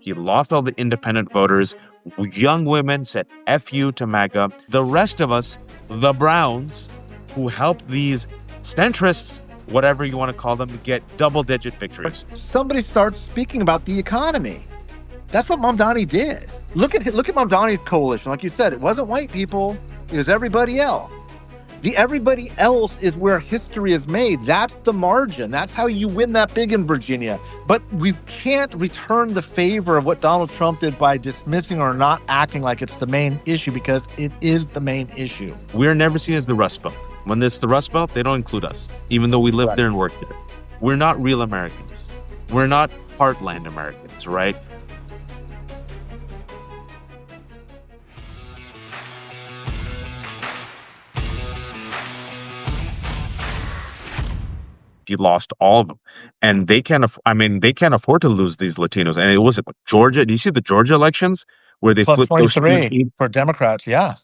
He lost all the independent voters. Young women said F you to MAGA. The rest of us, the Browns, who helped these centrists, whatever you want to call them, get double-digit victories. Somebody starts speaking about the economy. That's what Mamdani did. Look at Mamdani's coalition. Like you said, it wasn't white people. It was everybody else. The everybody else is where history is made. That's the margin. That's how you win that big in Virginia. But we can't return the favor of what Donald Trump did by dismissing or not acting like it's the main issue, because it is the main issue. We're never seen as the Rust Belt. When it's the Rust Belt, they don't include us, even though we live there and work there. We're not real Americans. We're not heartland Americans, right? You lost all of them, and they can't. They can't afford to lose these Latinos. And it was Georgia. Do you see the Georgia elections where they Plus flipped those 23 for Democrats? Yeah.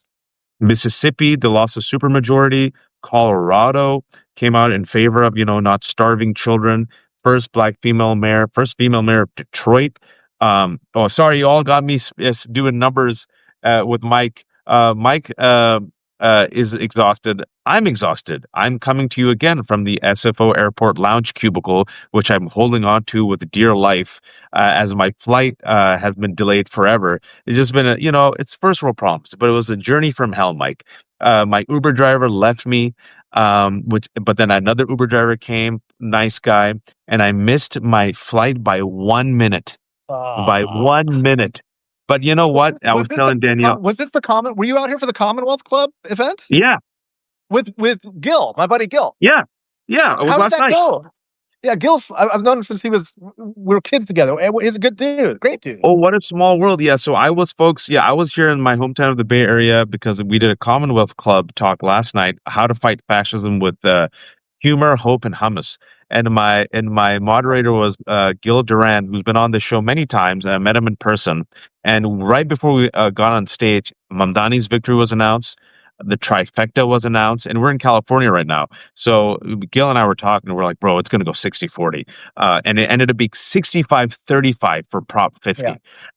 Mississippi, they lost a supermajority. Colorado came out in favor of not starving children. First female mayor of Detroit. Oh, sorry, you all got me doing numbers with Mike. Mike is exhausted. I'm exhausted. I'm coming to you again from the SFO airport lounge cubicle, which I'm holding on to with dear life as my flight has been delayed forever. It's just been it's first world problems, but it was a journey from hell, Mike. My Uber driver left me, but then another Uber driver came, nice guy, and I missed my flight by 1 minute. By 1 minute. But you know what? I was telling Danielle. Was this the comment? Were you out here for the Commonwealth Club event? Yeah. With Gil, my buddy Gil. Yeah. Yeah. It was last night. Go? Yeah, Gil, I've known him since we were kids together. He's a good dude. Great dude. Oh, what a small world. Yeah. So I was here in my hometown of the Bay Area because we did a Commonwealth Club talk last night, how to fight fascism with humor, hope, and hummus. And my moderator was Gil Duran, who's been on the show many times, and I met him in person. And right before we got on stage, Mamdani's victory was announced, the trifecta was announced, and we're in California right now. So Gil and I were talking, and we're like, bro, it's going to go 60-40. And it ended up being 65-35 for Prop 50.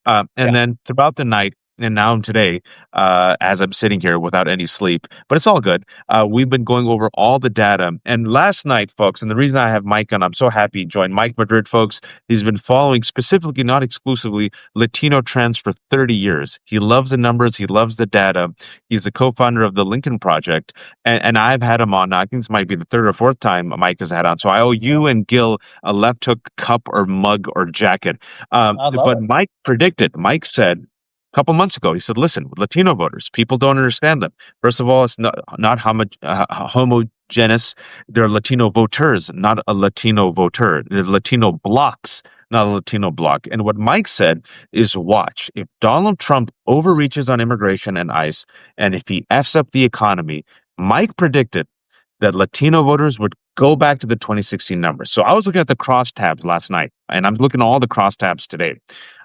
Yeah. Then throughout the night, and now today, as I'm sitting here without any sleep, but it's all good. We've been going over all the data. And last night, folks, and the reason I have Mike on, I'm so happy he joined. Mike Madrid, folks, he's been following specifically, not exclusively, Latino trends for 30 years. He loves the numbers. He loves the data. He's the co-founder of the Lincoln Project. And I've had him on. I think this might be the third or fourth time Mike has had on. So I owe you and Gil a left hook cup or mug or jacket. But Mike said, couple months ago, he said, listen, Latino voters, people don't understand them. First of all, it's not homogeneous. They're Latino voters, not a Latino voter. They're Latino blocks, not a Latino bloc. And what Mike said is, watch, if Donald Trump overreaches on immigration and ICE, and if he Fs up the economy, Mike predicted that Latino voters would go back to the 2016 numbers. So I was looking at the crosstabs last night, and I'm looking at all the crosstabs today.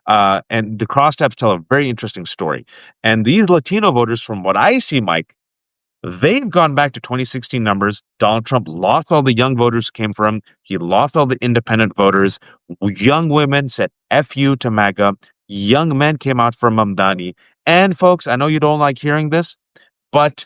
And the crosstabs tell a very interesting story. And these Latino voters, from what I see, Mike, they've gone back to 2016 numbers. Donald Trump lost all the young voters who came from him. He lost all the independent voters. Young women said F you to MAGA. Young men came out for Mamdani. And folks, I know you don't like hearing this, but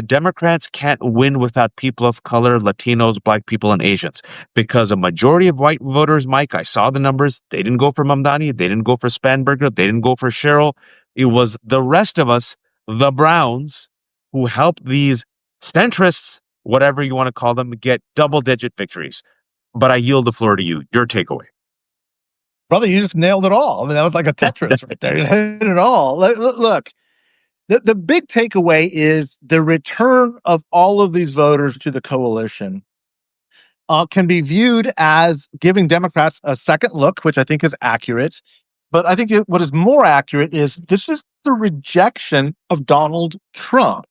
Democrats can't win without people of color, Latinos, Black people, and Asians, because a majority of white voters, Mike, I saw the numbers. They didn't go for Mamdani. They didn't go for Spanberger. They didn't go for Cheryl. It was the rest of us, the Browns, who helped these centrists, whatever you want to call them, get double-digit victories. But I yield the floor to you. Your takeaway. Brother, you just nailed it all. I mean, that was like a Tetris right there. You hit it all. Look. The big takeaway is the return of all of these voters to the coalition can be viewed as giving Democrats a second look, which I think is accurate. But I think what is more accurate is this is the rejection of Donald Trump.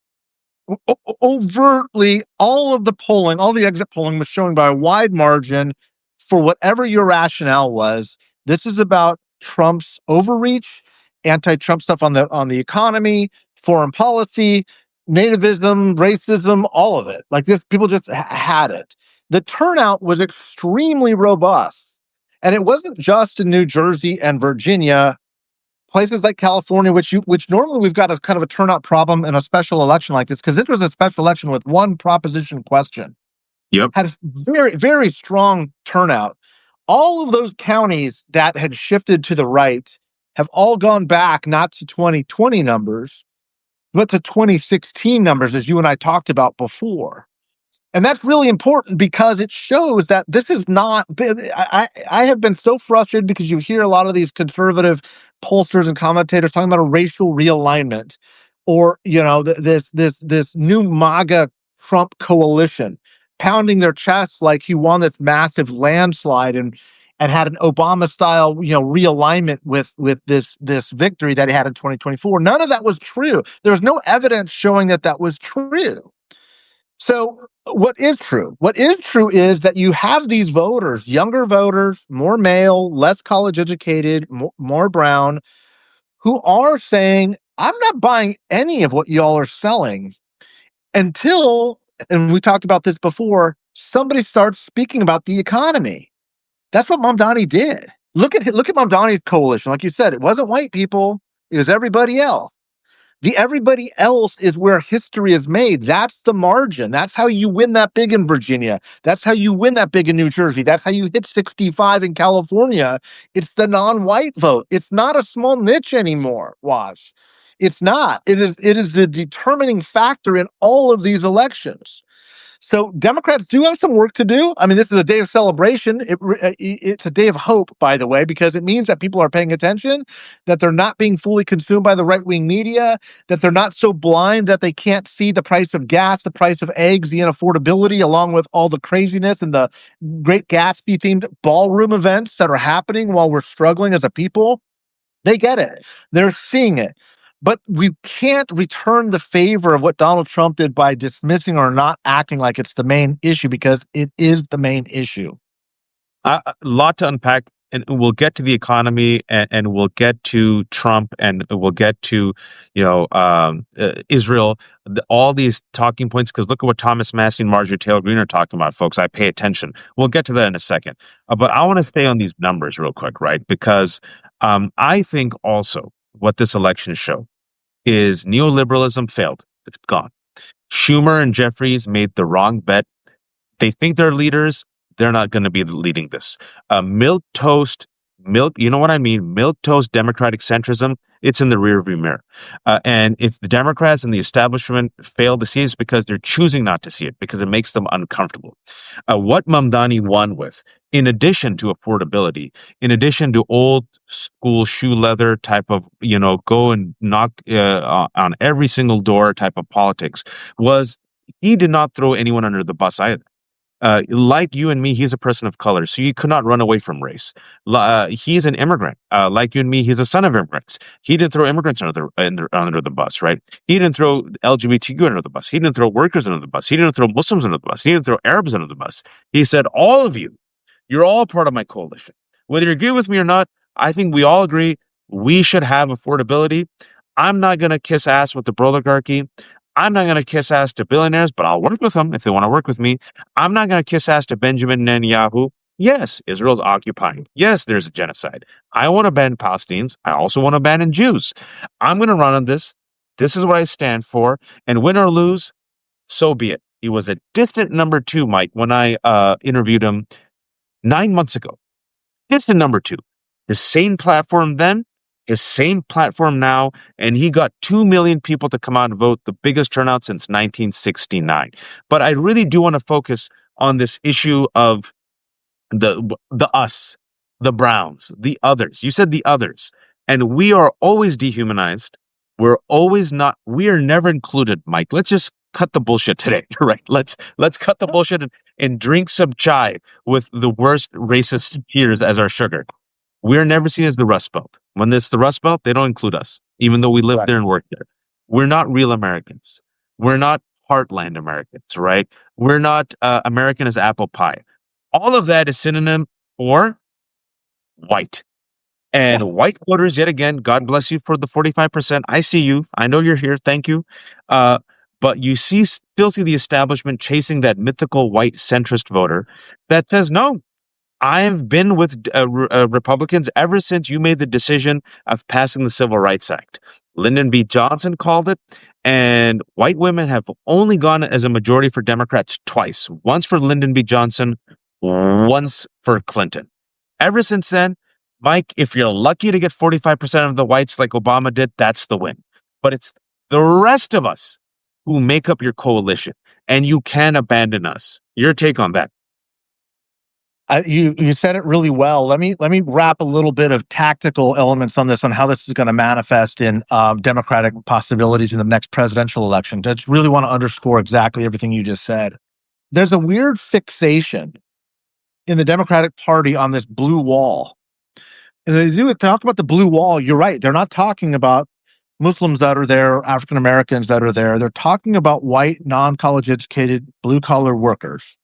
Overtly, all of the polling, all the exit polling was showing by a wide margin, for whatever your rationale was, this is about Trump's overreach, anti-Trump stuff on the economy, foreign policy, nativism, racism, all of it. Like this, people just had it. The turnout was extremely robust. And it wasn't just in New Jersey and Virginia, places like California, which normally we've got a kind of a turnout problem in a special election like this, because this was a special election with one proposition question, Yep. had a very, very strong turnout. All of those counties that had shifted to the right have all gone back not to 2020 numbers, but to 2016 numbers, as you and I talked about before. And that's really important because it shows that this is not. I have been so frustrated because you hear a lot of these conservative pollsters and commentators talking about a racial realignment, or this new MAGA Trump coalition pounding their chests like he won this massive landslide and had an Obama style realignment with this victory that he had in 2024. None of that was true. There was no evidence showing that that was true. So what is true? What is true is that you have these voters, younger voters, more male, less college educated, more brown, who are saying, I'm not buying any of what y'all are selling until, and we talked about this before, somebody starts speaking about the economy. That's what Mamdani did. Look at Mamdani's coalition. Like you said, it wasn't white people, it was everybody else. The everybody else is where history is made. That's the margin. That's how you win that big in Virginia. That's how you win that big in New Jersey. That's how you hit 65 in California. It's the non-white vote. It's not a small niche anymore, Was. It's not. It is the determining factor in all of these elections. So Democrats do have some work to do. I mean, this is a day of celebration. It's a day of hope, by the way, because it means that people are paying attention, that they're not being fully consumed by the right-wing media, that they're not so blind that they can't see the price of gas, the price of eggs, the unaffordability, along with all the craziness and the Great Gatsby-themed ballroom events that are happening while we're struggling as a people. They get it. They're seeing it. But we can't return the favor of what Donald Trump did by dismissing or not acting like it's the main issue, because it is the main issue. A lot to unpack, and we'll get to the economy, and we'll get to Trump, and we'll get to Israel, all these talking points. Because look at what Thomas Massey and Marjorie Taylor Greene are talking about, folks. I pay attention. We'll get to that in a second. But I want to stay on these numbers real quick, right? Because I think also what this election showed is neoliberalism failed. It's gone. Schumer and Jeffries made the wrong bet. They think they're leaders. They're not going to be leading this. Milk toast, you know what I mean? Milk toast democratic centrism, it's in the rearview mirror. And if the Democrats and the establishment fail to see it, it's because they're choosing not to see it, because it makes them uncomfortable. What Mamdani won with, in addition to affordability, in addition to old school shoe leather type of, go and knock on every single door type of politics, was he did not throw anyone under the bus either. Like you and me, he's a person of color, so you could not run away from race. He's an immigrant. Like you and me, he's a son of immigrants. He didn't throw immigrants under the bus, right? He didn't throw LGBTQ under the bus. He didn't throw workers under the bus. He didn't throw Muslims under the bus. He didn't throw Arabs under the bus. He said, all of you, you're all part of my coalition. Whether you agree with me or not, I think we all agree we should have affordability. I'm not going to kiss ass with the oligarchy. I'm not going to kiss ass to billionaires, but I'll work with them if they want to work with me. I'm not going to kiss ass to Benjamin Netanyahu. Yes, Israel's occupying. Yes, there's a genocide. I want to ban Palestinians. I also want to ban Jews. I'm going to run on this. This is what I stand for. And win or lose, so be it. He was a distant number two, Mike, when I interviewed him 9 months ago. Distant number two. The same platform then, his same platform now, and he got 2 million people to come out and vote, the biggest turnout since 1969. But I really do want to focus on this issue of the us, the Browns, the others. You said the others, and we are always dehumanized. We are never included, Mike. Let's just cut the bullshit today, right? Let's cut the bullshit and drink some chai with the worst racist tears as our sugar. We're never seen as the Rust Belt. When it's the Rust Belt, they don't include us, even though we live there and work there. We're not real Americans. We're not heartland Americans, right? We're not American as apple pie. All of that is synonym for white. And Yeah. white voters, yet again, God bless you for the 45%. I see you. I know you're here. Thank you. But you still see the establishment chasing that mythical white centrist voter that says, no, I've been with Republicans ever since you made the decision of passing the Civil Rights Act. Lyndon B. Johnson called it, and white women have only gone as a majority for Democrats twice, once for Lyndon B. Johnson, once for Clinton. Ever since then, Mike, if you're lucky to get 45% of the whites like Obama did, that's the win. But it's the rest of us who make up your coalition, and you can abandon us. Your take on that? You said it really well. Let me wrap a little bit of tactical elements on this, on how this is going to manifest in democratic possibilities in the next presidential election. I just really want to underscore exactly everything you just said. There's a weird fixation in the Democratic Party on this blue wall. And they do talk about the blue wall. You're right. They're not talking about Muslims that are there, African Americans that are there. They're talking about white, non-college educated, blue collar workers.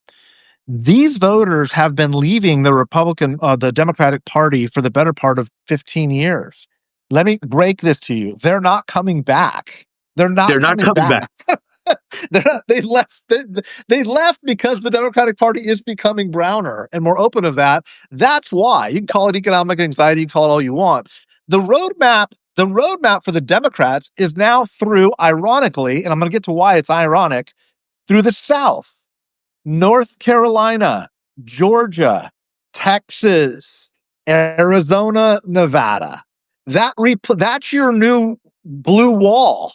These voters have been leaving the Democratic Party for the better part of 15 years. Let me break this to you. They're not coming back. They're They're not not coming coming back. back. They left. They left because the Democratic Party is becoming browner and more open of that. That's why. You can call it economic anxiety. You can call it all you want. The roadmap for the Democrats is now through, ironically, and I'm going to get to why it's ironic, through the South. North Carolina, Georgia, Texas, Arizona, Nevada. That's your new blue wall.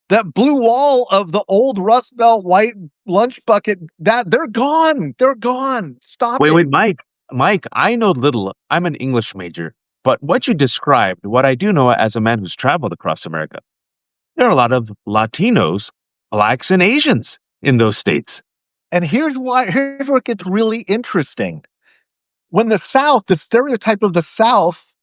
That blue wall of the old Rust Belt white lunch bucket, that they're gone. They're gone. Stop Wait, it. Mike, I know little. I'm an English major, but what you described, what I do know as a man who's traveled across America, there are a lot of Latinos, blacks, and Asians in those states. And here's where it gets really interesting. When the stereotype of the South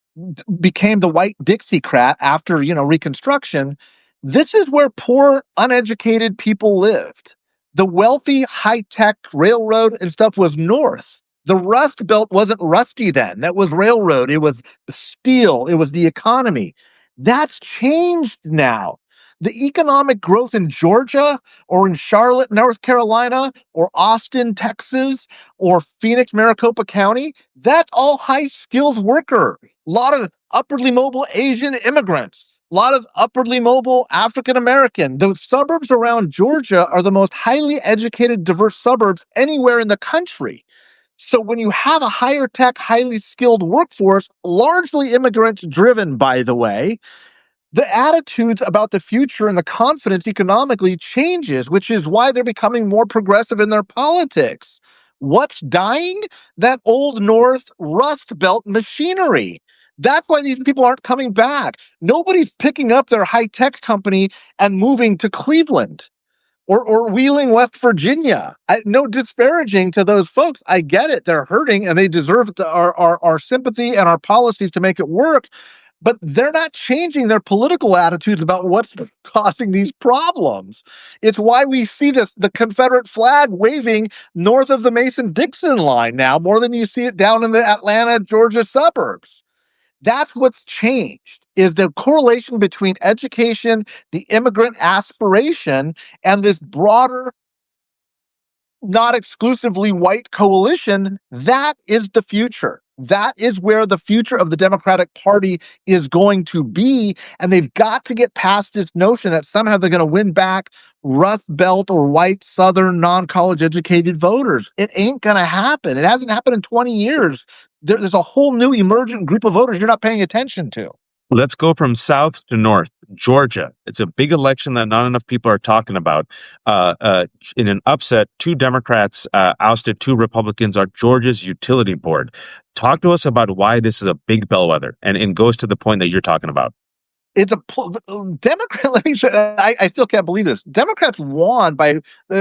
became the white Dixiecrat after, Reconstruction, this is where poor, uneducated people lived. The wealthy, high-tech railroad and stuff was north. The Rust Belt wasn't rusty then. That was railroad. It was steel. It was the economy. That's changed now. The economic growth in Georgia or in Charlotte, North Carolina, or Austin, Texas, or Phoenix, Maricopa County, that's all high-skilled worker. A lot of upwardly mobile Asian immigrants. A lot of upwardly mobile African American. The suburbs around Georgia are the most highly educated, diverse suburbs anywhere in the country. So when you have a higher tech, highly skilled workforce, largely immigrant driven, by the way, the attitudes about the future and the confidence economically changes, which is why they're becoming more progressive in their politics. What's dying? That old North Rust Belt machinery. That's why these people aren't coming back. Nobody's picking up their high-tech company and moving to Cleveland or Wheeling, West Virginia. No disparaging to those folks. I get it. They're hurting and they deserve our sympathy and our policies to make it work. But they're not changing their political attitudes about what's causing these problems. It's why we see the Confederate flag waving north of the Mason-Dixon line now more than you see it down in the Atlanta, Georgia suburbs. That's what's changed, is the correlation between education, the immigrant aspiration, and this broader, not exclusively white coalition. That is the future. That is where the future of the Democratic Party is going to be. And they've got to get past this notion that somehow they're going to win back Rust Belt or white Southern non-college educated voters. It ain't going to happen. It hasn't happened in 20 years. There's a whole new emergent group of voters you're not paying attention to. Let's go from south to north. Georgia. It's a big election that not enough people are talking about. In an upset, two Democrats ousted two Republicans on Georgia's utility board. Talk to us about why this is a big bellwether and goes to the point that you're talking about. It's a Democrat. Let me say, I still can't believe this. Democrats won by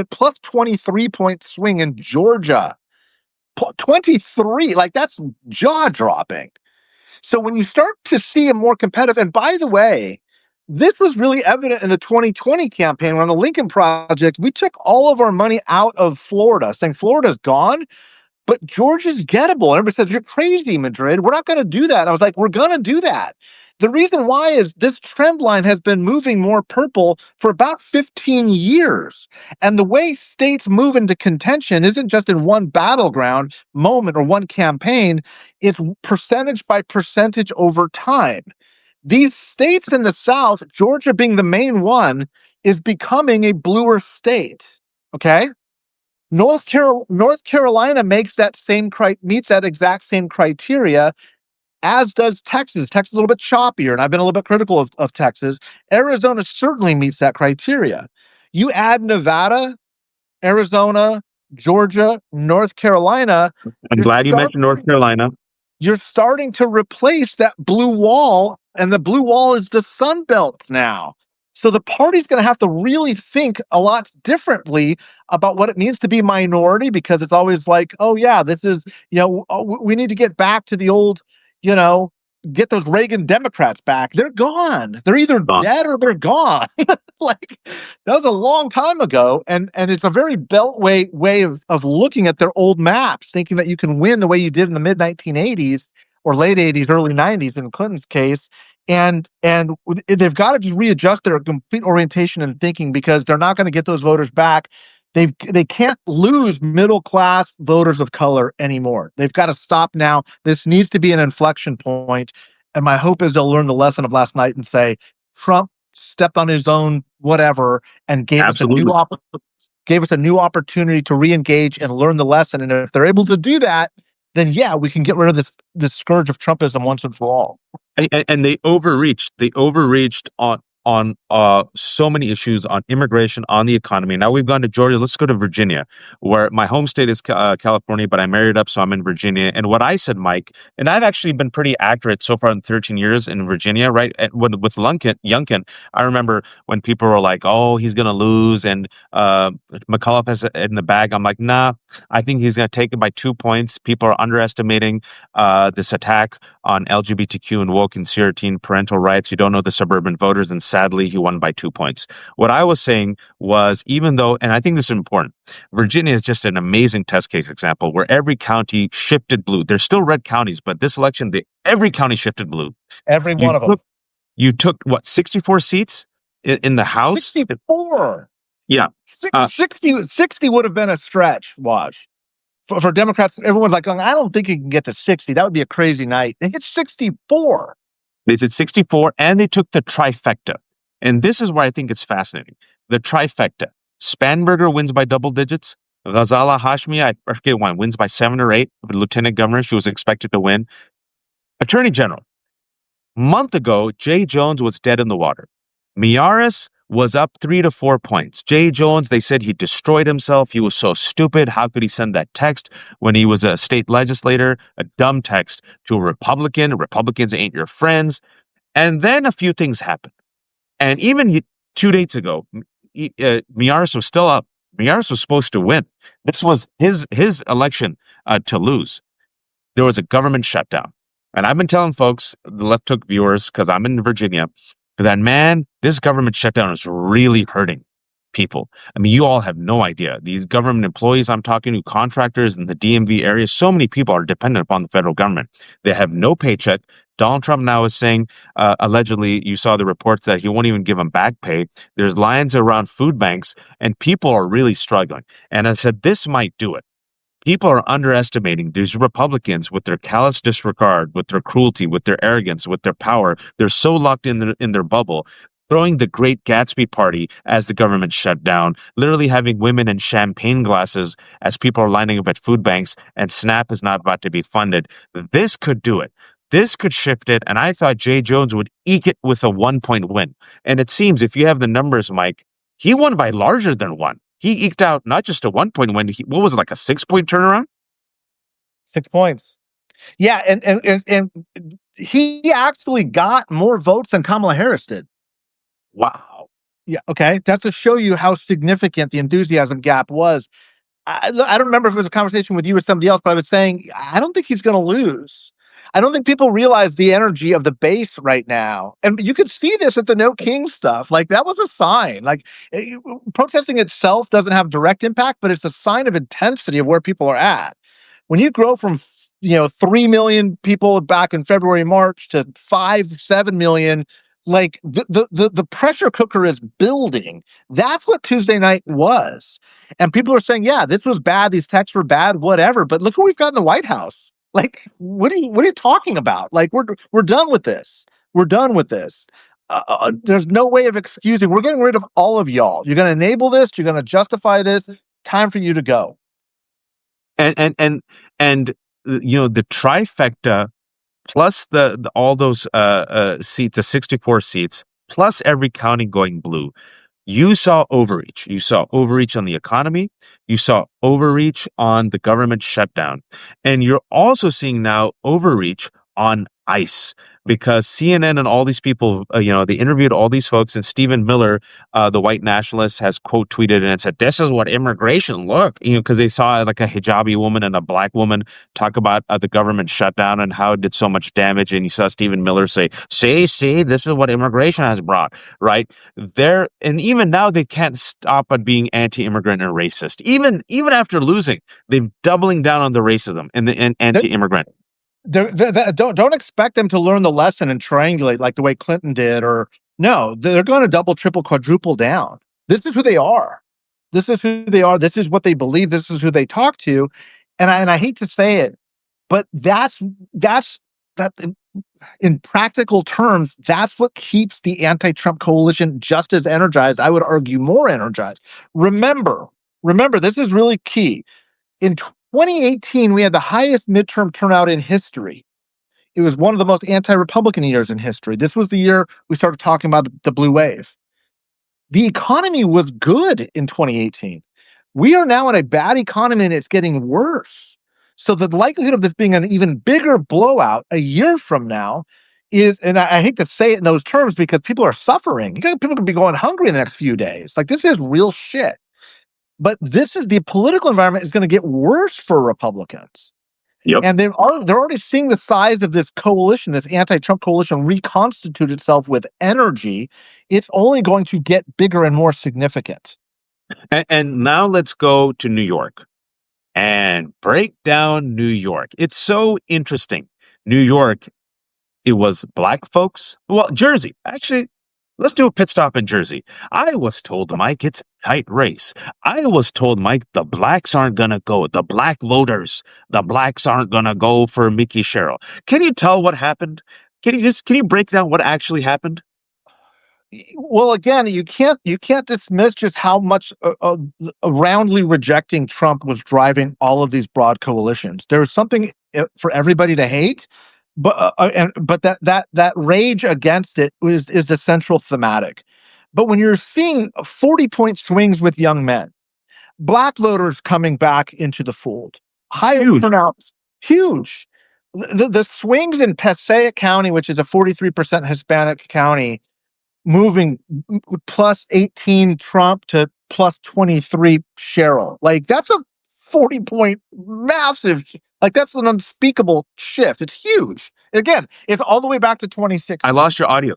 plus 23-point swing in Georgia. 23, like that's jaw dropping. So when you start to see a more competitive, and by the way, this was really evident in the 2020 campaign when on the Lincoln Project, we took all of our money out of Florida, saying Florida's gone, but Georgia's gettable. And everybody says, you're crazy, Madrid. We're not going to do that. And I was like, we're going to do that. The reason why is this trend line has been moving more purple for about 15 years. And the way states move into contention isn't just in one battleground moment or one campaign, it's percentage by percentage over time. These states in the South, Georgia being the main one, is becoming a bluer state. Okay? North Carolina meets that exact same criteria, as does Texas. Texas is a little bit choppier, and I've been a little bit critical of Texas. Arizona certainly meets that criteria. You add Nevada, Arizona, Georgia, North Carolina, I'm you're glad you mentioned North starting Carolina. you're starting to replace that blue wall, and the blue wall is the Sun Belt now. So the party's going to have to really think a lot differently about what it means to be minority, because it's always like, oh yeah, this is, we need to get back to the old, you know, get those Reagan Democrats back. They're gone. They're either dead or they're gone. Like, that was a long time ago, and it's a very beltway way of looking at their old maps, thinking that you can win the way you did in the mid 1980s or late 80s, early 90s in Clinton's case. And they've got to just readjust their complete orientation and thinking, because they're not going to get those voters back. They can't lose middle class voters of color anymore. They've got to stop now. This needs to be an inflection point. And my hope is they'll learn the lesson of last night and say, Trump stepped on his own whatever and gave us Absolutely. a new opportunity to re-engage and learn the lesson. And if they're able to do that, then yeah, we can get rid of this scourge of Trumpism once and for all. And they overreached. They overreached on so many issues, on immigration, on the economy. Now we've gone to Georgia. Let's go to Virginia, where my home state is California, but I married up, so I'm in Virginia. And what I said, Mike, and I've actually been pretty accurate so far in 13 years in Virginia, right? With Youngkin, I remember when people were like, "Oh, he's going to lose," and McAuliffe has it in the bag. I'm like, nah, I think he's going to take it by 2 points. People are underestimating this attack on LGBTQ and woke and teen parental rights. You don't know the suburban voters, and sadly, he won by 2 points. What I was saying was, even though, and I think this is important, Virginia is just an amazing test case example where every county shifted blue. There's still red counties, but this election, every county shifted blue. Every You one of them. took, you took what, 64 seats in the House? 64. Yeah. 60 would have been a stretch, Waj. For Democrats, everyone's like, I don't think he can get to 60. That would be a crazy night. They hit 64. They did 64, and they took the trifecta. And this is where I think it's fascinating. The trifecta. Spanberger wins by double digits. Ghazala Hashmi, I forget one, wins by 7 or 8. The lieutenant governor, she was expected to win. Attorney General. Month ago, Jay Jones was dead in the water. Miyares was up 3 to 4 points. Jay Jones, they said he destroyed himself. He was so stupid. How could he send that text when he was a state legislator? A dumb text to a Republican. Republicans ain't your friends. And then a few things happened. And even 2 days ago, Miyares was still up. Miyares was supposed to win. This was his election to lose. There was a government shutdown. And I've been telling folks, the Left Hook viewers, because I'm in Virginia, that, man, this government shutdown is really hurting people. I mean, you all have no idea. These government employees I'm talking to, contractors in the DMV area, so many people are dependent upon the federal government. They have no paycheck. Donald Trump now is saying, allegedly, you saw the reports that he won't even give them back pay. There's lines around food banks, and people are really struggling. And I said, this might do it. People are underestimating these Republicans with their callous disregard, with their cruelty, with their arrogance, with their power. They're so locked in their bubble, throwing the Great Gatsby party as the government shut down, literally having women in champagne glasses as people are lining up at food banks, and SNAP is not about to be funded. This could do it. This could shift it, and I thought Jay Jones would eke it with a 1-point win. And it seems, if you have the numbers, Mike, he won by larger than one. He eked out not just a 1-point win. What was it, like a 6-point turnaround? 6 points. Yeah, and he actually got more votes than Kamala Harris did. Wow. Yeah, okay. That's to show you how significant the enthusiasm gap was. I don't remember if it was a conversation with you or somebody else, but I was saying, I don't think he's going to lose. I don't think people realize the energy of the base right now. And you could see this at the No King stuff. Like, that was a sign. Like, protesting itself doesn't have direct impact, but it's a sign of intensity of where people are at. When you grow from 3 million people back in February, March to 5, 7 million. Like the pressure cooker is building. That's what Tuesday night was. And people are saying, yeah, this was bad. These texts were bad, whatever. But look who we've got in the White House. Like, what are you talking about? Like, we're done with this. We're done with this. There's no way of excusing. We're getting rid of all of y'all. You're going to enable this. You're going to justify this. Time for you to go. And the trifecta plus the all those seats, the 64 seats, plus every county going blue. You saw overreach. You saw overreach on the economy. You saw overreach on the government shutdown. And you're also seeing now overreach on ICE because CNN and all these people, they interviewed all these folks, and Stephen Miller, the white nationalist, has quote tweeted and said, "This is what immigration look," because they saw like a hijabi woman and a black woman talk about the government shutdown and how it did so much damage. And you saw Stephen Miller say, see, this is what immigration has brought, right? There, and even now they can't stop on being anti-immigrant and racist. Even after losing, they're doubling down on the racism and anti-immigrant. Don't expect them to learn the lesson and triangulate like the way Clinton did, or no, they're going to double, triple, quadruple down. This is who they are. This is who they are. This is what they believe. This is who they talk to. And I hate to say it, but that's that in practical terms, that's what keeps the anti-Trump coalition just as energized. I would argue more energized. Remember, this is really key. In 2018, we had the highest midterm turnout in history. It was one of the most anti-Republican years in history. This was the year we started talking about the blue wave. The economy was good in 2018. We are now in a bad economy and it's getting worse. So the likelihood of this being an even bigger blowout a year from now is, and I hate to say it in those terms because people are suffering. People could be going hungry in the next few days. Like, this is real shit. But this is, the political environment is going to get worse for Republicans. Yep. And they're already seeing the size of this coalition, this anti-Trump coalition, reconstitute itself with energy. It's only going to get bigger and more significant. And now let's go to New York and break down New York. It's so interesting. New York, it was black folks. Well, Jersey, actually. Let's do a pit stop in Jersey. I was told, Mike, it's a tight race. I was told, Mike, the blacks aren't going to go. The black voters, the blacks aren't going to go for Mickey Sherrill. Can you tell what happened? Can you break down what actually happened? Well, again, you can't dismiss just how much roundly rejecting Trump was driving all of these broad coalitions. There was something for everybody to hate, but that rage against it is the central thematic. But when you're seeing 40-point swings with young men, black voters coming back into the fold, higher turnouts, huge. The swings in Passaic County, which is a 43% Hispanic county, moving plus 18 Trump to plus 23 Sherrill. Like, that's a 40-point massive, like, that's an unspeakable shift. It's huge. Again, it's all the way back to 2016. I lost your audio.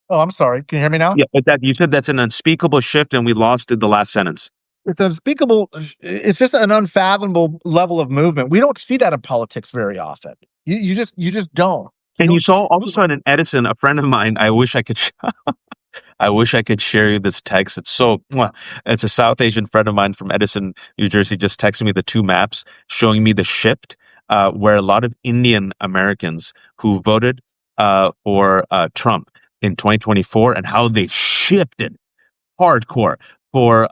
Oh, I'm sorry. Can you hear me now? Yeah, but you said that's an unspeakable shift, and we lost the last sentence. It's unspeakable. It's just an unfathomable level of movement. We don't see that in politics very often. You just don't. And you also in Edison, a friend of mine. I wish I could share you this text. It's a South Asian friend of mine from Edison, New Jersey, just texted me the two maps showing me the shift where a lot of Indian Americans who voted for Trump in 2024 and how they shifted hardcore for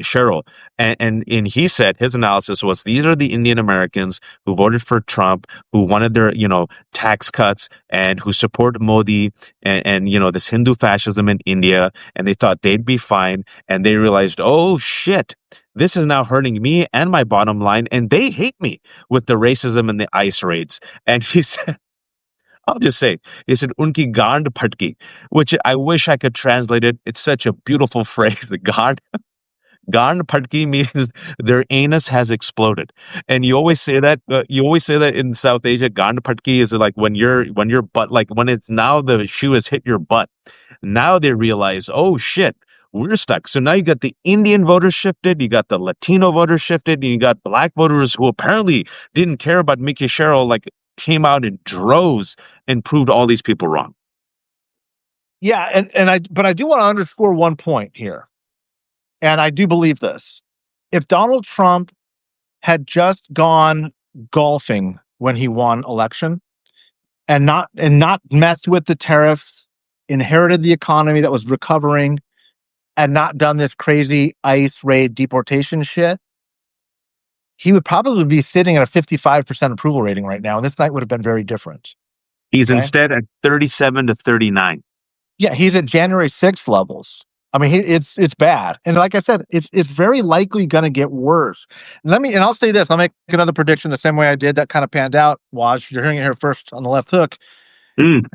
Cheryl, and he said his analysis was these are the Indian Americans who voted for Trump, who wanted their tax cuts, and who support Modi and this Hindu fascism in India, and they thought they'd be fine, and they realized, oh shit, this is now hurting me and my bottom line, and they hate me with the racism and the ICE raids. And he said, I'll just say, he said, unki gaand phatki, which I wish I could translate it. It's such a beautiful phrase. Gaand phatki means their anus has exploded. And you always say that, in South Asia. Gaand phatki is like when your butt, like when it's now the shoe has hit your butt. Now they realize, oh shit, we're stuck. So now you got the Indian voters shifted, you got the Latino voters shifted, and you got black voters who apparently didn't care about Mickey Sherrill, like came out in droves and proved all these people wrong. Yeah, but I do want to underscore one point here, and I do believe this. If Donald Trump had just gone golfing when he won election and not messed with the tariffs, inherited the economy that was recovering, and not done this crazy ICE raid deportation shit, he would probably be sitting at a 55% approval rating right now, and this night would have been very different. He's Okay. instead at 37 to 39. Yeah, he's at January 6th levels. I mean, it's bad, and like I said, it's very likely going to get worse. And I'll say this: I'll make another prediction the same way I did that kind of panned out. Waj, you're hearing it here first on the left hook. Mm,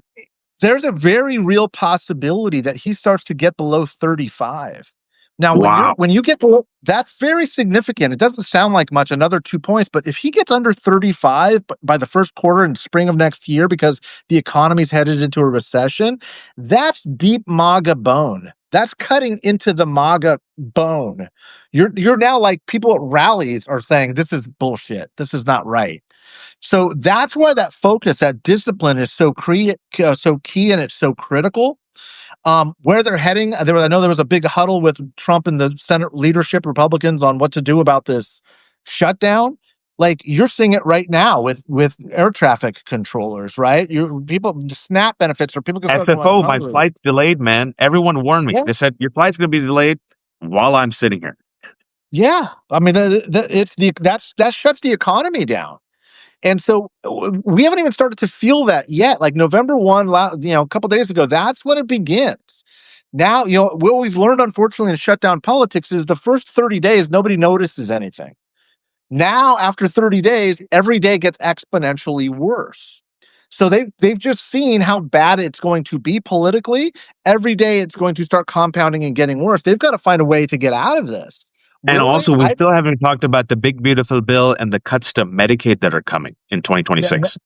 There's a very real possibility that he starts to get below 35. Now, wow. when you get below, that's very significant. It doesn't sound like much, another 2 points, but if he gets under 35 by the first quarter in spring of next year because the economy's headed into a recession, that's deep MAGA bone. That's cutting into the MAGA bone. You're now like people at rallies are saying this is bullshit. This is not right. So that's why that focus, that discipline is so key and it's so critical. Where they're heading, I know there was a big huddle with Trump and the Senate leadership, Republicans, on what to do about this shutdown. Like you're seeing it right now with air traffic controllers, right? People SNAP benefits, or people can start going FFO, my hungry. flight's delayed, man. Everyone warned me. Yeah, They said, your flight's going to be delayed while I'm sitting here. yeah. I mean, that shuts the economy down. And so we haven't even started to feel that yet. Like November 1, a couple days ago, that's when it begins. Now, what we've learned, unfortunately, in shutdown politics is the first 30 days, nobody notices anything. Now, after 30 days, every day gets exponentially worse. So they've just seen how bad it's going to be politically. Every day it's going to start compounding and getting worse. They've got to find a way to get out of this. And Will they? also, we still haven't talked about the big, beautiful bill and the cuts to Medicaid that are coming in 2026.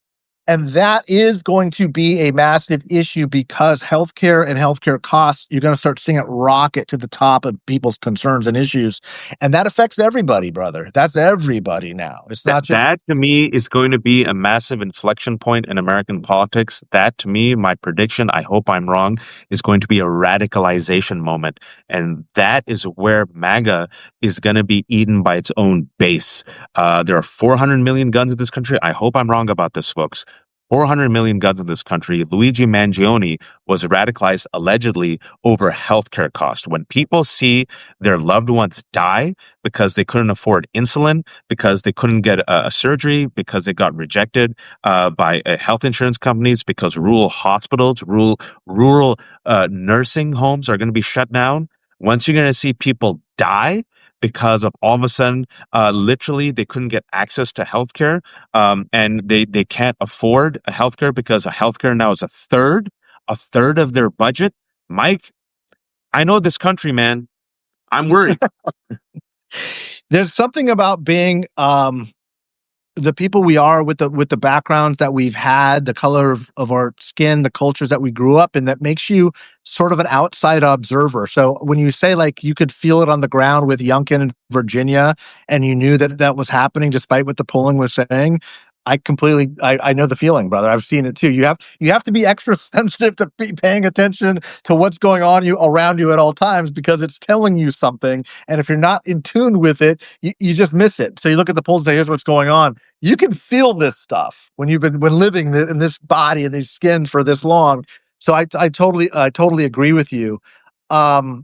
And that is going to be a massive issue because healthcare and healthcare costs, you're going to start seeing it rocket to the top of people's concerns and issues. And that affects everybody, brother. That's everybody now. It's That, not just, that to me is going to be a massive inflection point in American politics. That to me, my prediction, I hope I'm wrong, is going to be a radicalization moment. And that is where MAGA is going to be eaten by its own base. There are 400 million guns in this country. I hope I'm wrong about this, folks. 400 million guns in this country. Luigi Mangione was radicalized allegedly over healthcare costs. When people see their loved ones die because they couldn't afford insulin, because they couldn't get a surgery, because they got rejected by health insurance companies, because rural hospitals, rural nursing homes are going to be shut down. Once you're going to see people die because of all of a sudden, literally, they couldn't get access to healthcare, and they can't afford a healthcare because a healthcare now is a third of their budget. Mike, I know this country, man. I'm worried. there's something about being the people we are with the backgrounds that we've had, the color of our skin, the cultures that we grew up in, that makes you sort of an outside observer. So when you say like you could feel it on the ground with Youngkin in Virginia, and you knew that that was happening despite what the polling was saying, I know the feeling, brother. I've seen it too. You have to be extra sensitive to be paying attention to what's going on around you at all times because it's telling you something. And if you're not in tune with it, you just miss it. So you look at the polls and say, here's what's going on. You can feel this stuff when when living in this body and these skins for this long. So I totally agree with you. Yeah.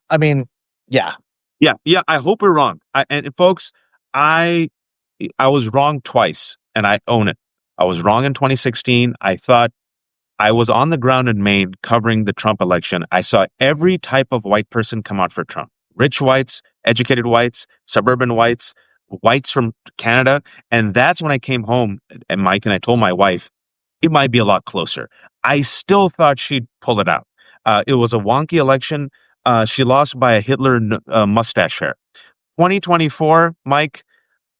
I mean, yeah. Yeah, yeah. I hope we're wrong. And folks, I I was wrong twice, and I own it. I was wrong in 2016. I thought I was on the ground in Maine covering the Trump election. I saw every type of white person come out for Trump: rich whites, educated whites, suburban whites, whites from Canada. And that's when I came home, and Mike and I told my wife it might be a lot closer. I still thought she'd pull it out. It was a wonky election. She lost by a Hitler mustache hair. 2024, Mike.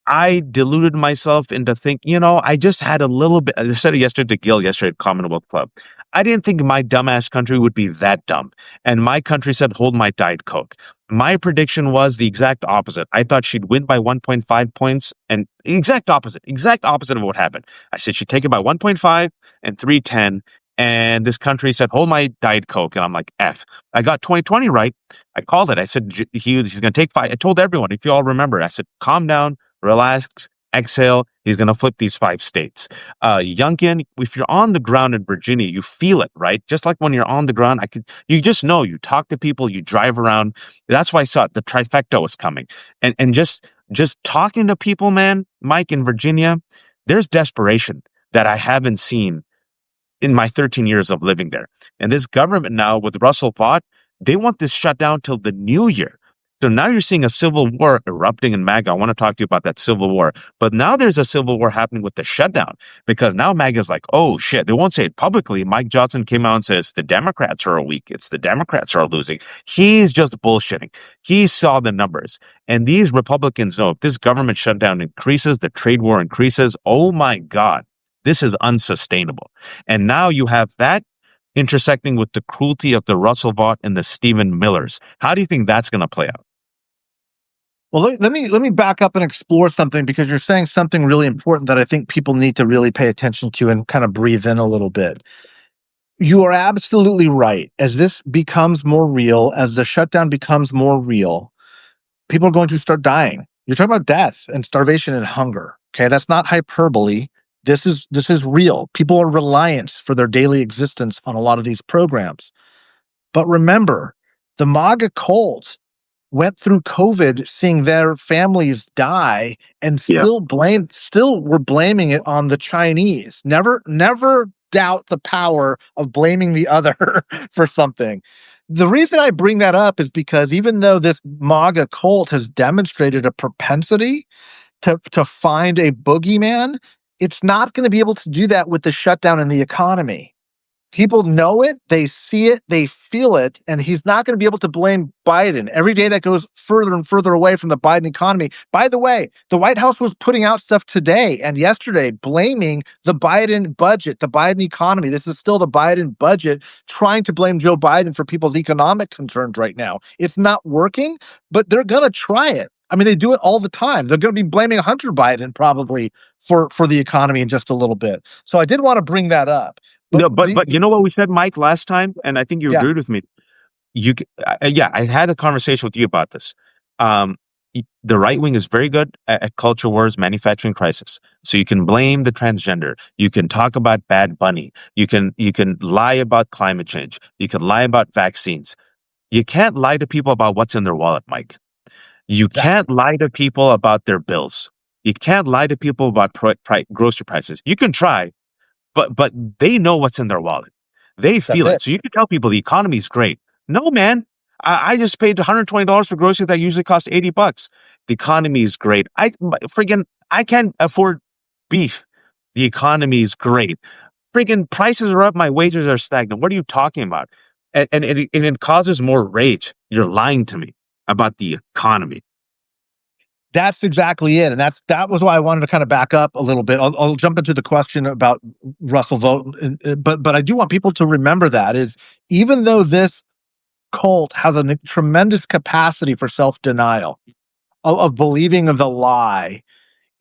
I deluded myself into thinking, I just had a little bit. I said it yesterday to Gil yesterday at Commonwealth Club. I didn't think my dumbass country would be that dumb. And my country said, hold my Diet Coke. My prediction was the exact opposite. I thought she'd win by 1.5 points and exact opposite of what happened. I said she'd take it by 1.5 and 310. And this country said, hold my Diet Coke. And I'm like, F. I got 2020 right. I called it. I said, he's going to take five. I told everyone, if you all remember, I said, calm down, relax, exhale. He's going to flip these 5 states. Youngkin, if you're on the ground in Virginia, you feel it, right? Just like when you're on the ground, you just know. You talk to people, you drive around. That's why I saw it. The trifecta was coming, and just talking to people, man. Mike in Virginia, there's desperation that I haven't seen in my 13 years of living there. And this government now with Russell Vought, they want this shut down till the new year. So now you're seeing a civil war erupting in MAGA. I want to talk to you about that civil war. But now there's a civil war happening with the shutdown because now MAGA is like, oh shit, they won't say it publicly. Mike Johnson came out and says the Democrats are weak. It's the Democrats are losing. He's just bullshitting. He saw the numbers. And these Republicans know if this government shutdown increases, the trade war increases, oh my God, this is unsustainable. And now you have that intersecting with the cruelty of the Russell Vought and the Stephen Millers. How do you think that's going to play out? Well, let me back up and explore something because you're saying something really important that I think people need to really pay attention to and kind of breathe in a little bit. You are absolutely right. As this becomes more real, as the shutdown becomes more real, people are going to start dying. You're talking about death and starvation and hunger. Okay, that's not hyperbole. This is real. People are reliant for their daily existence on a lot of these programs. But remember, the MAGA cult went through COVID seeing their families die and Yeah. still were blaming it on the Chinese. Never doubt the power of blaming the other for something. The reason I bring that up is because even though this MAGA cult has demonstrated a propensity to find a boogeyman, it's not going to be able to do that with the shutdown in the economy. People know it, they see it, they feel it, and he's not going to be able to blame Biden. Every day that goes further and further away from the Biden economy. By the way, the White House was putting out stuff today and yesterday blaming the Biden budget, the Biden economy. This is still the Biden budget, trying to blame Joe Biden for people's economic concerns right now. It's not working, but they're going to try it. I mean, they do it all the time. They're going to be blaming Hunter Biden probably for the economy in just a little bit. So I did want to bring that up. But No, but you know what we said, Mike, last time, and I think you yeah, agreed with me. Yeah, I had a conversation with you about this. The right wing is very good at culture wars, manufacturing crisis. So you can blame the transgender. You can talk about Bad Bunny. You can lie about climate change. You can lie about vaccines. You can't lie to people about what's in their wallet, Mike. You can't exactly. lie to people about their bills. You can't lie to people about grocery prices. You can try, but they know what's in their wallet. They That's feel it. it. So you can tell people the economy is great. No, man. I just paid $120 for groceries that usually cost $80. The economy is great. I can't afford beef. The economy is great. Friggin' prices are up. My wages are stagnant. What are you talking about? And it causes more rage. You're lying to me about the economy. That's exactly it, and that was why I wanted to kind of back up a little bit. I'll jump into the question about Russell Vogt, but I do want people to remember that is even though this cult has a tremendous capacity for self denial of believing of the lie,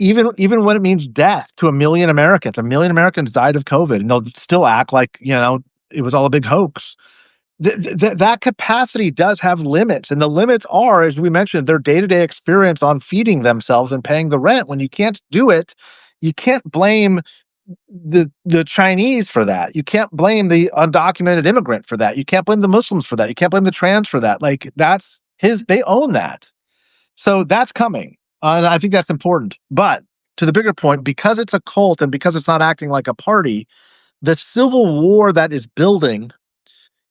even when it means death to a million Americans died of COVID, and they'll still act like it was all a big hoax. That capacity does have limits, and the limits are, as we mentioned, their day-to-day experience on feeding themselves and paying the rent. When you can't do it, you can't blame the Chinese for that. You can't blame the undocumented immigrant for that. You can't blame the Muslims for that. You can't blame the trans for that. Like they own that. So that's coming. And I think that's important. But to the bigger point, because it's a cult and because it's not acting like a party, the civil war that is building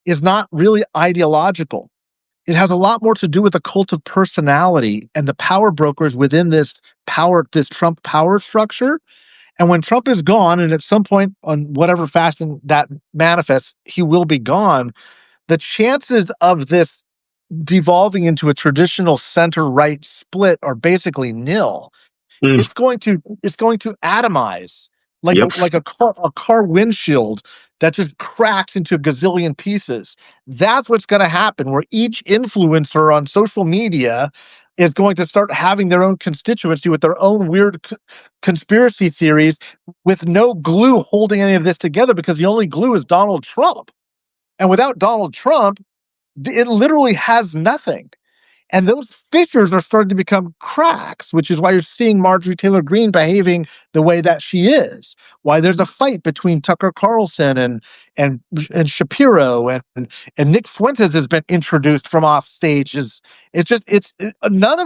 is not really ideological. It has a lot more to do with the cult of personality and the power brokers within this Trump power structure. And when Trump is gone, and at some point on whatever fashion that manifests, he will be gone, the chances of this devolving into a traditional center right split are basically nil. Mm, It's going to atomize like a yep. like a car windshield that just cracks into a gazillion pieces. That's what's going to happen, where each influencer on social media is going to start having their own constituency with their own weird conspiracy theories, with no glue holding any of this together, because the only glue is Donald Trump. And without Donald Trump, it literally has nothing. And those fissures are starting to become cracks, which is why you're seeing Marjorie Taylor Greene behaving the way that she is. Why there's a fight between Tucker Carlson and and Shapiro, and Nick Fuentes has been introduced from off stage. None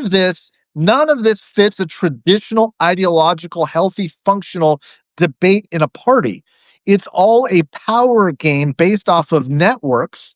of this fits a traditional ideological, healthy, functional debate in a party. It's all a power game based off of networks,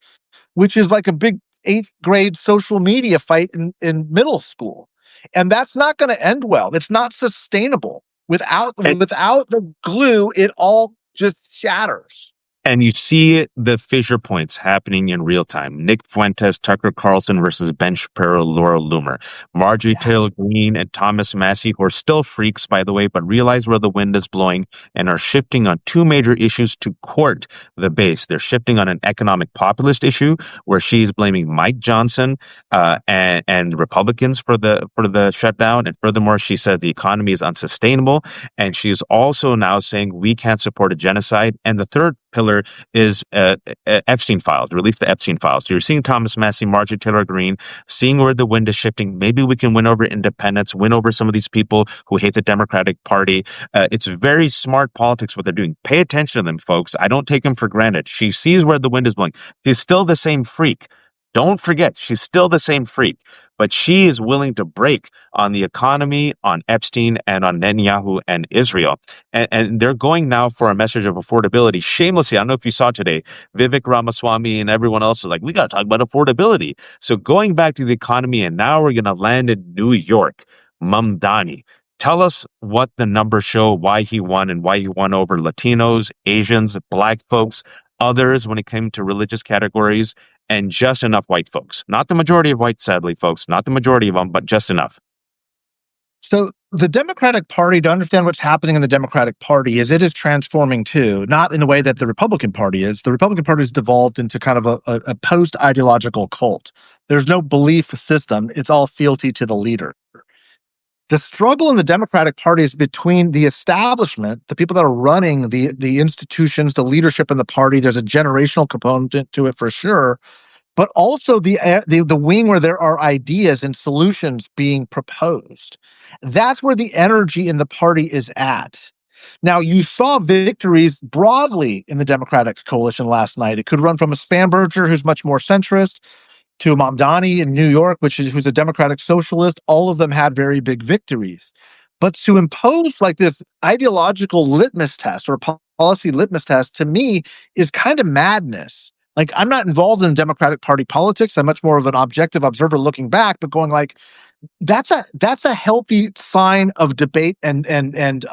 which is like a big eighth grade social media fight in middle school. And that's not going to end well. It's not sustainable. Without the glue, it all just shatters. And you see the fissure points happening in real time. Nick Fuentes, Tucker Carlson versus Ben Shapiro, Laura Loomer. Marjorie Yeah. Taylor Greene and Thomas Massey, who are still freaks, by the way, but realize where the wind is blowing and are shifting on two major issues to court the base. They're shifting on an economic populist issue where she's blaming Mike Johnson and Republicans for the shutdown. And furthermore, she says the economy is unsustainable. And she's also now saying we can't support a genocide. And the third pillar is Epstein files, release the Epstein files. So you're seeing Thomas Massey, Marjorie Taylor Greene, seeing where the wind is shifting. Maybe we can win over independents, win over some of these people who hate the Democratic Party. It's very smart politics what they're doing. Pay attention to them, folks. I don't take them for granted. She sees where the wind is blowing. She's still the same freak. Don't forget, she's still the same freak, but she is willing to break on the economy, on Epstein, and on Netanyahu and Israel. And they're going now for a message of affordability. Shamelessly, I don't know if you saw today, Vivek Ramaswamy and everyone else is like, we got to talk about affordability. So going back to the economy, and now we're going to land in New York. Mamdani, tell us what the numbers show, why he won, and why he won over Latinos, Asians, Black folks, others when it came to religious categories, and just enough white folks. Not the majority of whites, sadly, folks, not the majority of them, but just enough. So the Democratic Party, to understand what's happening in the Democratic Party, is it is transforming too, not in the way that the Republican Party is. The Republican Party has devolved into kind of a post-ideological cult. There's no belief system. It's all fealty to the leader. The struggle in the Democratic Party is between the establishment, the people that are running the institutions, the leadership in the party. There's a generational component to it for sure, but also the wing where there are ideas and solutions being proposed. That's where the energy in the party is at. Now, you saw victories broadly in the Democratic coalition last night. It could run from a Spanberger, who's much more centrist, to Mamdani in New York, who's a Democratic socialist. All of them had very big victories. But to impose like this ideological litmus test or policy litmus test, to me, is kind of madness. Like, I'm not involved in Democratic Party politics. I'm much more of an objective observer looking back, but going like, that's a healthy sign of debate, and it's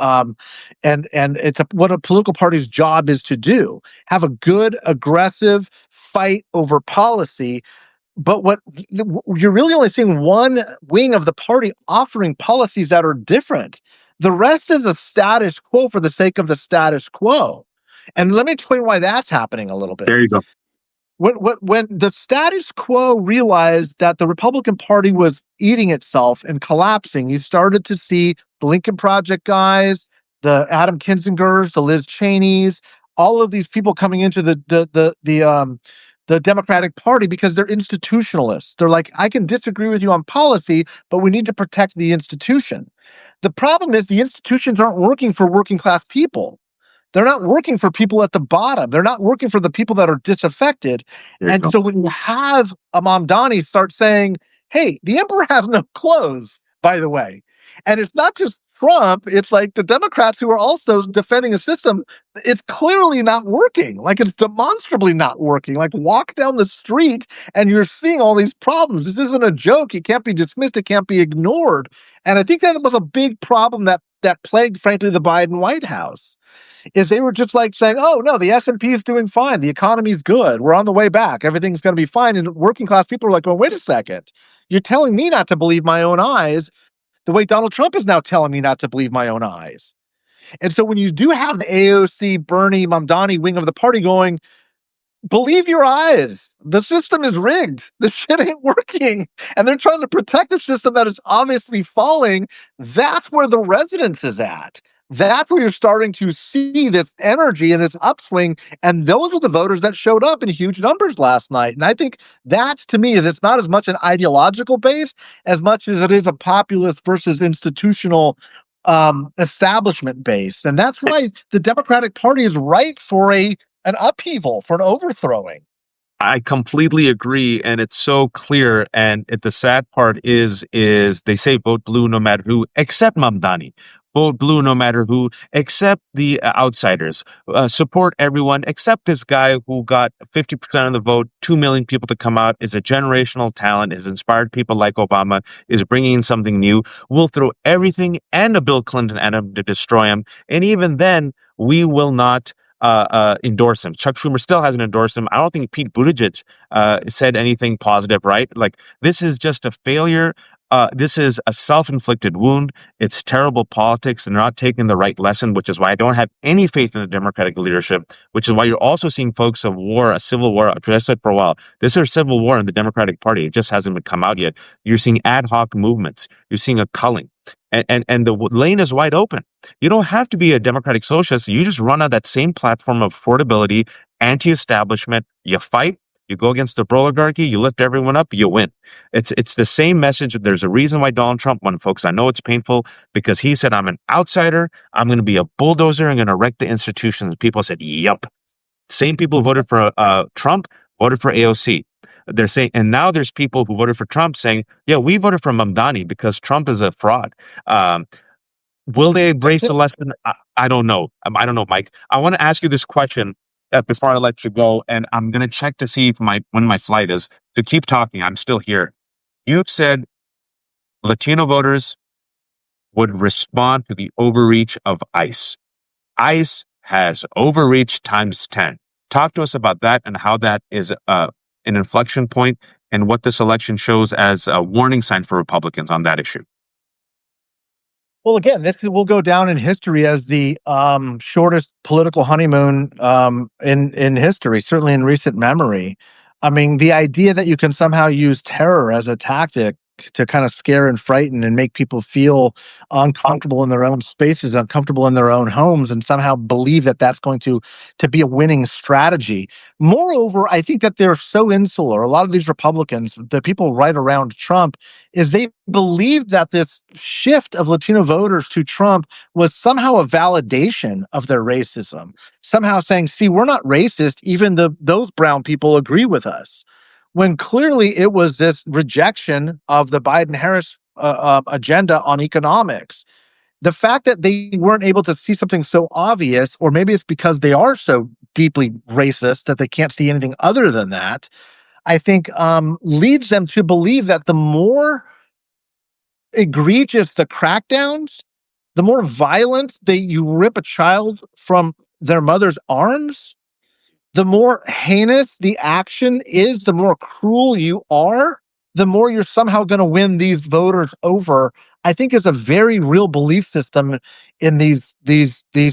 what a political party's job is to do. Have a good, aggressive fight over policy. But what you're really only seeing one wing of the party offering policies that are different. The rest is a status quo for the sake of the status quo. And let me explain why that's happening a little bit. There you go. When the status quo realized that the Republican Party was eating itself and collapsing, you started to see the Lincoln Project guys, the Adam Kinzingers, the Liz Cheneys, all of these people coming into the Democratic Party because they're institutionalists. They're like, I can disagree with you on policy, but we need to protect the institution. The problem is the institutions aren't working for working class people. They're not working for people at the bottom. They're not working for the people that are disaffected. There you And go. so when you have a Mamdani start saying, hey, the emperor has no clothes, by the way. And it's not just Trump, it's like the Democrats who are also defending a system. It's clearly not working. Like, it's demonstrably not working. Like, walk down the street and you're seeing all these problems. This isn't a joke. It can't be dismissed. It can't be ignored. And I think that was a big problem that plagued, frankly, the Biden White House. Is they were just like saying, oh, no, the S&P is doing fine. The economy's good. We're on the way back. Everything's going to be fine. And working class people are like, well, wait a second. You're telling me not to believe my own eyes. the way Donald Trump is now telling me not to believe my own eyes. And so when you do have the AOC, Bernie, Mamdani wing of the party going, believe your eyes. The system is rigged. The shit ain't working. And they're trying to protect a system that is obviously falling. That's where the resonance is at. That's where you're starting to see this energy and this upswing. And those are the voters that showed up in huge numbers last night. And I think that, to me, is it's not as much an ideological base as much as it is a populist versus institutional establishment base. And that's why the Democratic Party is ripe for an upheaval, for an overthrowing. I completely agree, and it's so clear. And the sad part is they say vote blue no matter who, except Mamdani. Vote blue no matter who, except the outsiders. Support everyone except this guy who got 50% of the vote, 2 million people to come out, is a generational talent, has inspired people like Obama, is bringing in something new. We'll throw everything and a Bill Clinton at him to destroy him. And even then, we will not endorse him. Chuck Schumer still hasn't endorsed him. I don't think Pete Buttigieg said anything positive, right? Like, this is just a failure. This is a self-inflicted wound. It's terrible politics. They're not taking the right lesson, which is why I don't have any faith in the Democratic leadership, which is why you're also seeing folks of war, a civil war. I said for a while, this is a civil war in the Democratic Party. It just hasn't come out yet. You're seeing ad hoc movements. You're seeing a culling. And the lane is wide open. You don't have to be a democratic socialist. You just run on that same platform of affordability, anti-establishment. You fight, you go against the oligarchy, you lift everyone up, you win. It's the same message. There's a reason why Donald Trump won, folks. I know it's painful because he said, I'm an outsider. I'm going to be a bulldozer. I'm going to wreck the institutions. People said, yup. Same people who voted for Trump voted for AOC. They're saying, and now there's people who voted for Trump saying, yeah, we voted for Mamdani because Trump is a fraud. Will they embrace the lesson? I don't know. I don't know, Mike. I want to ask you this question before I let you go, and I'm going to check to see if when my flight is. To keep talking, I'm still here. You've said Latino voters would respond to the overreach of ICE. ICE has overreached times 10. Talk to us about that and how that is an inflection point and what this election shows as a warning sign for Republicans on that issue. Well, again, this will go down in history as the shortest political honeymoon in history, certainly in recent memory. I mean, the idea that you can somehow use terror as a tactic to kind of scare and frighten and make people feel uncomfortable in their own spaces, uncomfortable in their own homes, and somehow believe that that's going to be a winning strategy. Moreover, I think that they're so insular. A lot of these Republicans, the people right around Trump, is they believe that this shift of Latino voters to Trump was somehow a validation of their racism. Somehow saying, see, we're not racist, even those brown people agree with us. When clearly it was this rejection of the Biden-Harris agenda on economics. The fact that they weren't able to see something so obvious, or maybe it's because they are so deeply racist that they can't see anything other than that, I think leads them to believe that the more egregious the crackdowns, the more violent you rip a child from their mother's arms, the more heinous the action is, the more cruel you are, the more you're somehow going to win these voters over. I think is a very real belief system in these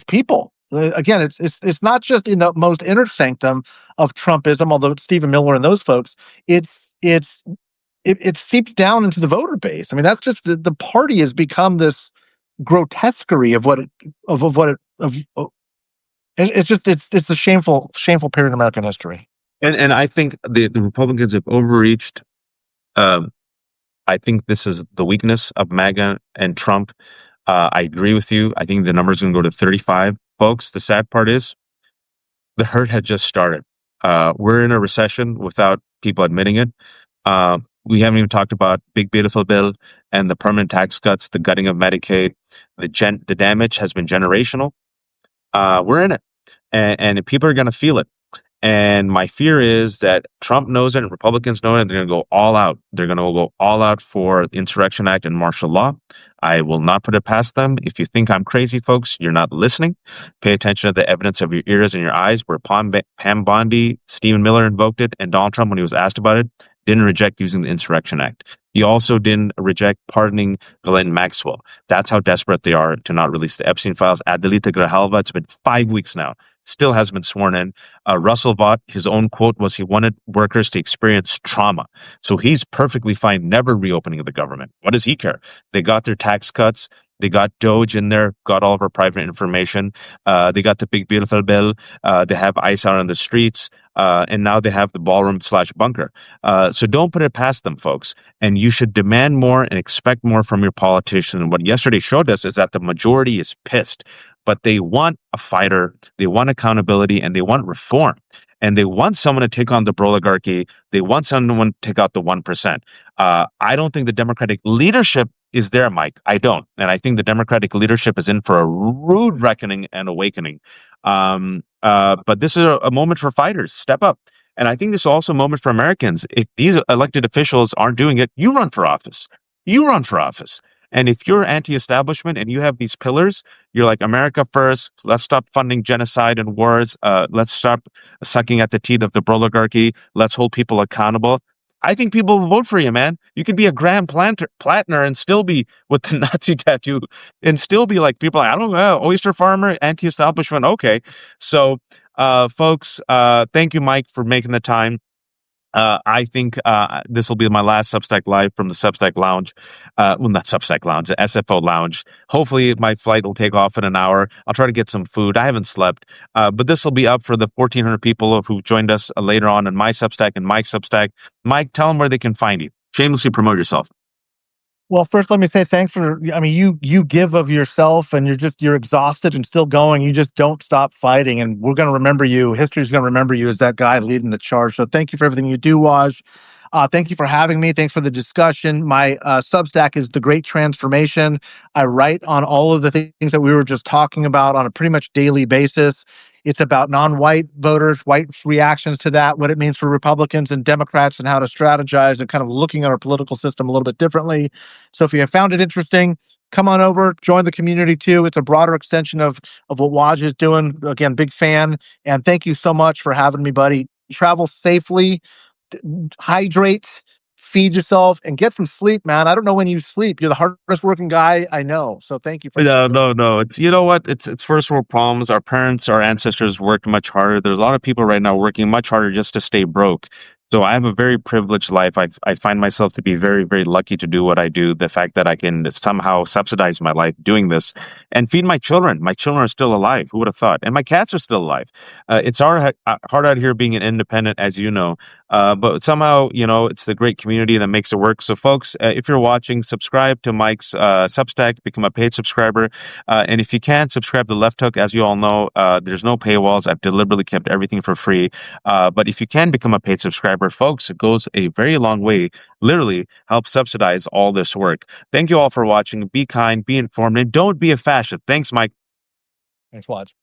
people. Again, it's not just in the most inner sanctum of Trumpism, although Stephen Miller and those folks. It seeped down into the voter base. I mean, that's just the party has become this grotesquerie of what it of it's a shameful period in American history. And I think the Republicans have overreached. I think this is the weakness of MAGA and Trump. I agree with you. I think the number is going to go to 35, folks. The sad part is the hurt had just started. We're in a recession without people admitting it. We haven't even talked about Big Beautiful Bill and the permanent tax cuts, the gutting of Medicaid. The damage has been generational. We're in it, and people are going to feel it. And my fear is that Trump knows it and Republicans know it, and they're going to go all out. They're going to go all out for the Insurrection Act and martial law. I will not put it past them. If you think I'm crazy, folks, you're not listening. Pay attention to the evidence of your ears and your eyes, where Pam Bondi, Stephen Miller invoked it, and Donald Trump, when he was asked about it, didn't reject using the Insurrection Act. He also didn't reject pardoning Ghislaine Maxwell. That's how desperate they are to not release the Epstein files. Adelita Grijalva, it's been 5 weeks now, still has been sworn in. Russell Vought, his own quote was he wanted workers to experience trauma. So he's perfectly fine never reopening the government. What does he care? They got their tax cuts. They got Doge in there, got all of our private information. They got the big beautiful bill. They have ICE out on the streets. And now they have the ballroom/bunker. So don't put it past them, folks. And you should demand more and expect more from your politician. And what yesterday showed us is that the majority is pissed, but they want a fighter, they want accountability, and they want reform. And they want someone to take on the oligarchy. They want someone to take out the 1%. I don't think the Democratic leadership is there, Mike. I don't. And I think the Democratic leadership is in for a rude reckoning and awakening. But this is a moment for fighters. Step up. And I think this is also a moment for Americans. If these elected officials aren't doing it, you run for office. You run for office. And if you're anti-establishment and you have these pillars, you're like America first. Let's stop funding genocide and wars. Let's stop sucking at the teeth of the oligarchy. Let's hold people accountable. I think people will vote for you, man. You could be a Graham Plattner and still be with the Nazi tattoo and still be like people like, I don't know, oyster farmer, anti-establishment. Okay. So, folks, thank you, Mike, for making the time. I think this will be my last Substack live from the Substack Lounge. Well, not Substack Lounge, the SFO Lounge. Hopefully, my flight will take off in an hour. I'll try to get some food. I haven't slept, but this will be up for the 1,400 people who joined us later on in my Substack and Mike's Substack. Mike, tell them where they can find you. Shamelessly promote yourself. Well, first, let me say thanks for. I mean, you give of yourself, and you're exhausted and still going. You just don't stop fighting, and we're going to remember you. History's going to remember you as that guy leading the charge. So, thank you for everything you do, Waj. Thank you for having me. Thanks for the discussion. My Substack is The Great Transformation. I write on all of the things that we were just talking about on a pretty much daily basis. It's about non-white voters, white reactions to that, what it means for Republicans and Democrats, and how to strategize and kind of looking at our political system a little bit differently. So if you have found it interesting, come on over, join the community too. It's a broader extension of what Waj is doing. Again, big fan. And thank you so much for having me, buddy. Travel safely, hydrate, feed yourself, and get some sleep, man. I don't know when you sleep. You're the hardest working guy I know. So thank you for No. You know what? It's first world problems. Our parents, our ancestors worked much harder. There's a lot of people right now working much harder just to stay broke. So I have a very privileged life. I find myself to be very, very lucky to do what I do. The fact that I can somehow subsidize my life doing this and feed my children. My children are still alive. Who would have thought? And my cats are still alive. It's hard out here being an independent, as you know. But somehow, it's the great community that makes it work. So, folks, if you're watching, subscribe to Mike's Substack, become a paid subscriber. And if you can't, subscribe to Left Hook. As you all know, there's no paywalls. I've deliberately kept everything for free. But if you can become a paid subscriber, folks, it goes a very long way. Literally help subsidize all this work. Thank you all for watching. Be kind, be informed, and don't be a fascist. Thanks, Mike. Thanks, Waj.